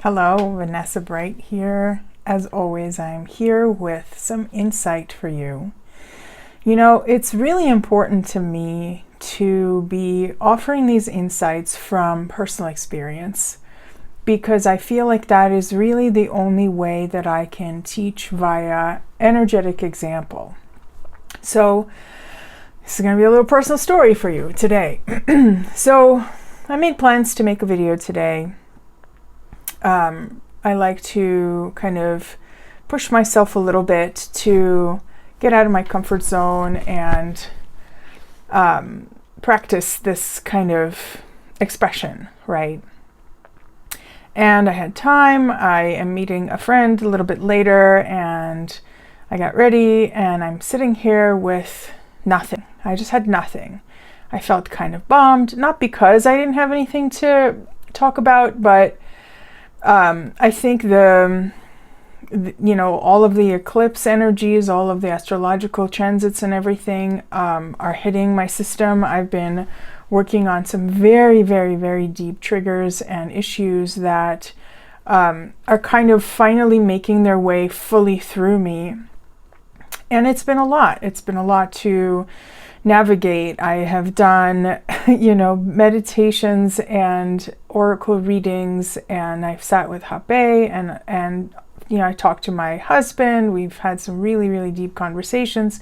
Hello, Vanessa Bright here. As always, I'm here with some insight for you. You know, it's really important to me to be offering these insights from personal experience because I feel like that is really the only way that I can teach via energetic example. So, this is going to be a little personal story for you today. So, I made plans to make a video today. I like to kind of push myself a little bit to get out of my comfort zone and practice this kind of expression, right? And I had time. I am meeting a friend a little bit later, and I got ready, and I'm sitting here with nothing. I just had nothing. I felt kind of bummed, not because I didn't have anything to talk about, but I think all of the eclipse energies, all of the astrological transits and everything are hitting my system. I've been working on some very, very, very deep triggers and issues that are kind of finally making their way fully through me. And it's been a lot. It's been a lot to navigate. I have done, meditations and oracle readings, and I've sat with Habe and I talked to my husband. We've had some really, really deep conversations.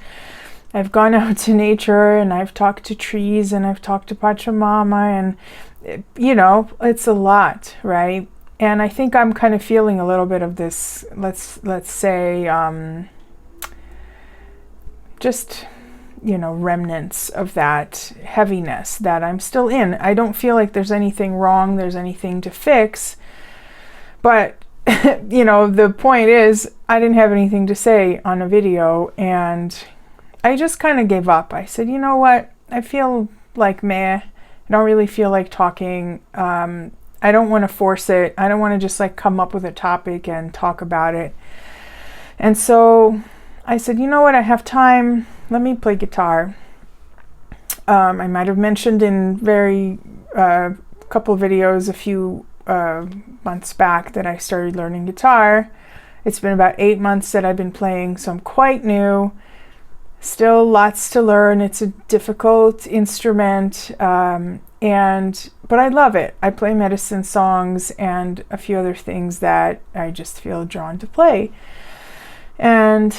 I've gone out to nature, and I've talked to trees, and I've talked to Pachamama, and it's a lot, right? And I think I'm kind of feeling a little bit of this, let's say, just remnants of that heaviness that I'm still in. I don't feel like there's anything wrong, there's anything to fix. But, the point is, I didn't have anything to say on a video, and I just kind of gave up. I said, you know what? I feel like meh. I don't really feel like talking. I don't want to force it. I don't want to just come up with a topic and talk about it. And so I said, you know what? I have time. Let me play guitar. I might have mentioned in couple of videos a few months back that I started learning guitar. It's been about 8 months that I've been playing, so I'm quite new. Still lots to learn. It's a difficult instrument, but I love it. I play medicine songs and a few other things that I just feel drawn to play. And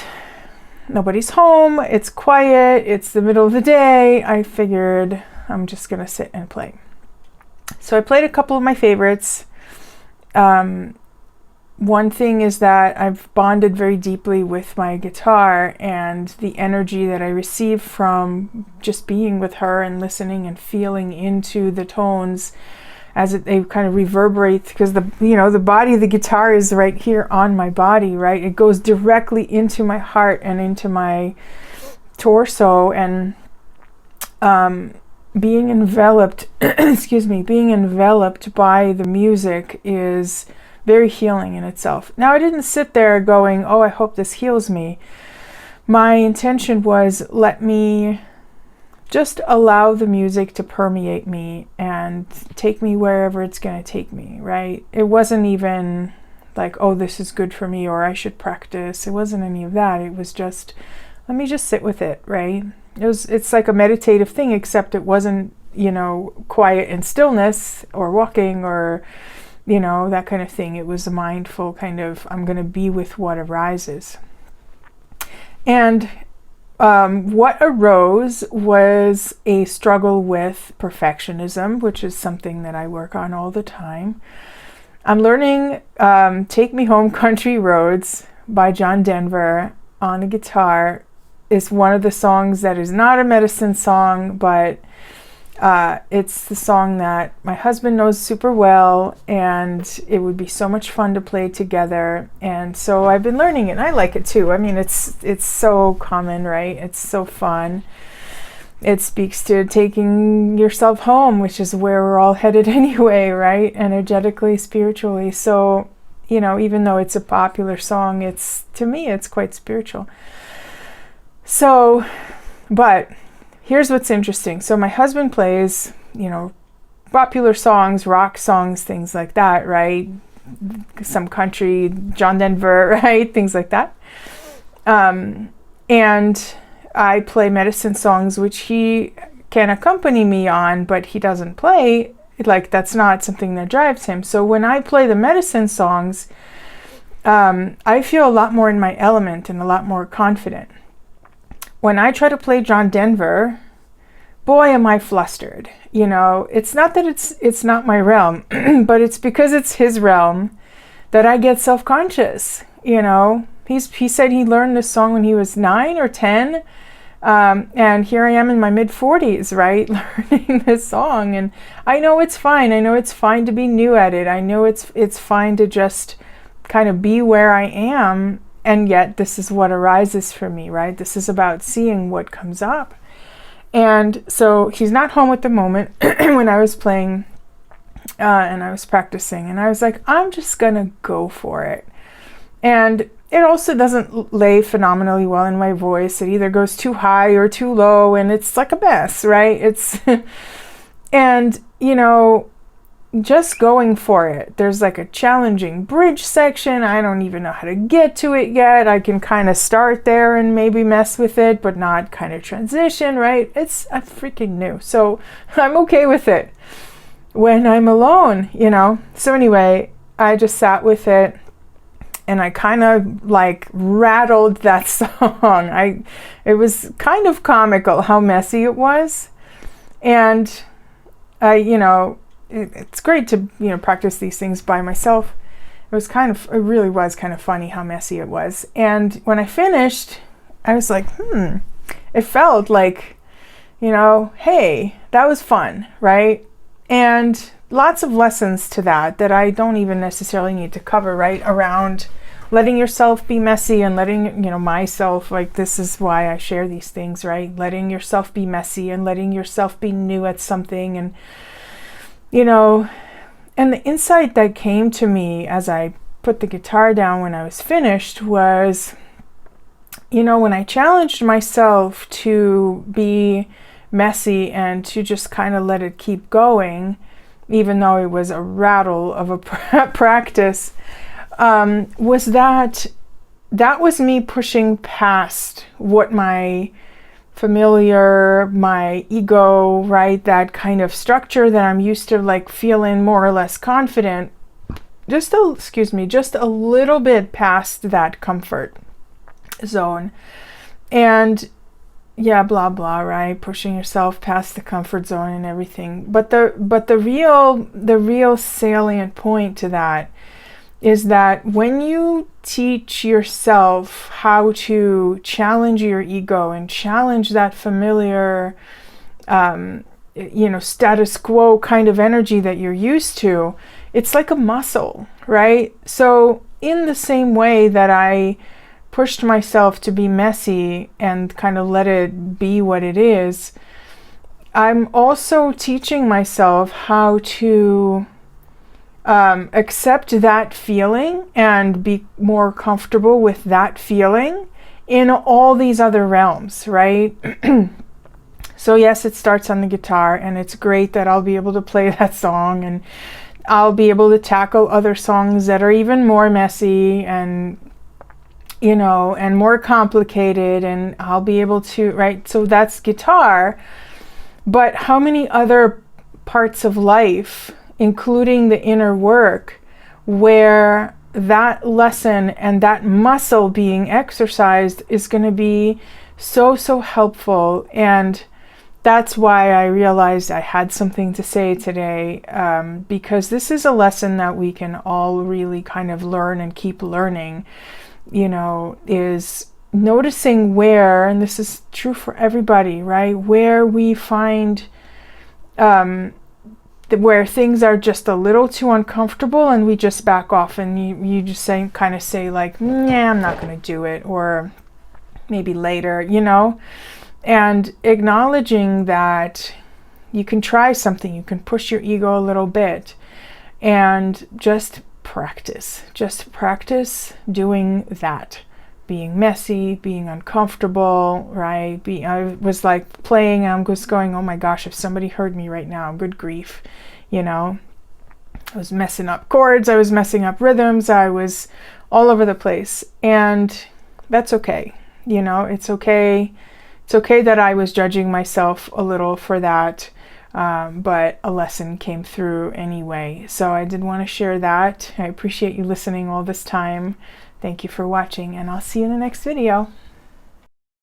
nobody's home, it's quiet, it's the middle of the day. I figured I'm just gonna sit and play. So I played a couple of my favorites. One thing is that I've bonded very deeply with my guitar, and the energy that I receive from just being with her and listening and feeling into the tones as they kind of reverberate, because the body of the guitar is right here on my body, right? It goes directly into my heart and into my torso, and being enveloped being enveloped by the music is very healing in itself. Now, I didn't sit there going, oh, I hope this heals me. My intention was, let me just allow the music to permeate me and take me wherever it's going to take me, right? It wasn't even like, oh, this is good for me, or I should practice. It wasn't any of that. It was just, let me just sit with it, right? It's like a meditative thing, except it wasn't, quiet and stillness or walking or, that kind of thing. It was a mindful kind of, I'm going to be with what arises. And what arose was a struggle with perfectionism, which is something that I work on all the time. I'm learning Take Me Home Country Roads by John Denver on the guitar. Is one of the songs that is not a medicine song, but it's the song that my husband knows super well, and it would be so much fun to play together. And so I've been learning it, and I like it too. I mean, it's so common, right? It's so fun. It speaks to taking yourself home, which is where we're all headed anyway, right? Energetically, spiritually. So, even though it's a popular song, to me, it's quite spiritual. So, but here's what's interesting. So my husband plays, popular songs, rock songs, things like that, right? some country, John Denver, right? Things like that. And I play medicine songs, which he can accompany me on, but he doesn't play. Like, that's not something that drives him. So when I play the medicine songs, I feel a lot more in my element and a lot more confident. When I try to play John Denver, boy, am I flustered. You know, it's not that it's not my realm, but it's because it's his realm that I get self-conscious. You know, he said he learned this song when he was 9 or 10. And here I am in my mid-40s, right, learning this song. And I know it's fine. I know it's fine to be new at it. I know it's fine to just kind of be where I am. And yet this is what arises for me, right? This is about seeing what comes up. And so he's not home at the moment when I was playing and I was practicing. And I was like, I'm just going to go for it. And it also doesn't lay phenomenally well in my voice. It either goes too high or too low, and it's like a mess, right? And, you know, just going for it. There's like a challenging bridge section. I don't even know how to get to it yet. I can kind of start there and maybe mess with it, but not kind of transition, right? I'm freaking new. So I'm okay with it when I'm alone, you know? So anyway, I just sat with it and I kind of like rattled that song. It was kind of comical how messy it was. And you know, it's great to, you know, practice these things by myself. It really was kind of funny how messy it was. And when I finished, I was like, it felt like, you know, hey, that was fun, right? And lots of lessons to that I don't even necessarily need to cover, right? Around letting yourself be messy and letting, you know, myself, like, this is why I share these things, right? Letting yourself be messy and letting yourself be new at something. And, you know, and the insight that came to me as I put the guitar down when I was finished was, you know, when I challenged myself to be messy and to just kind of let it keep going, even though it was a rattle of a practice, was that was me pushing past what my my ego, right, that kind of structure that I'm used to, like, feeling more or less confident, just a little bit past that comfort zone. And yeah, blah blah, right, pushing yourself past the comfort zone and everything. But the real salient point to that is that when you teach yourself how to challenge your ego and challenge that familiar, you know, status quo kind of energy that you're used to, it's like a muscle, right? So in the same way that I pushed myself to be messy and kind of let it be what it is, I'm also teaching myself how to accept that feeling and be more comfortable with that feeling in all these other realms, right? So yes, it starts on the guitar, and it's great that I'll be able to play that song, and I'll be able to tackle other songs that are even more messy and, you know, and more complicated, and I'll be able to, right? So that's guitar. But how many other parts of life, including the inner work, where that lesson and that muscle being exercised is going to be so helpful. And that's why I realized I had something to say today, because this is a lesson that we can all really kind of learn and keep learning, you know, is noticing where, and this is true for everybody, right, where we find where things are just a little too uncomfortable and we just back off, and you just kind of say like, yeah, I'm not going to do it, or maybe later, you know, and acknowledging that you can try something, you can push your ego a little bit, and just practice doing that, being messy, being uncomfortable, right? I was like playing, I'm just going, oh my gosh, if somebody heard me right now, good grief, you know. I was messing up chords, I was messing up rhythms, I was all over the place. And that's okay. You know, it's okay. It's okay that I was judging myself a little for that, but a lesson came through anyway. So I did want to share that. I appreciate you listening all this time. Thank you for watching, and I'll see you in the next video.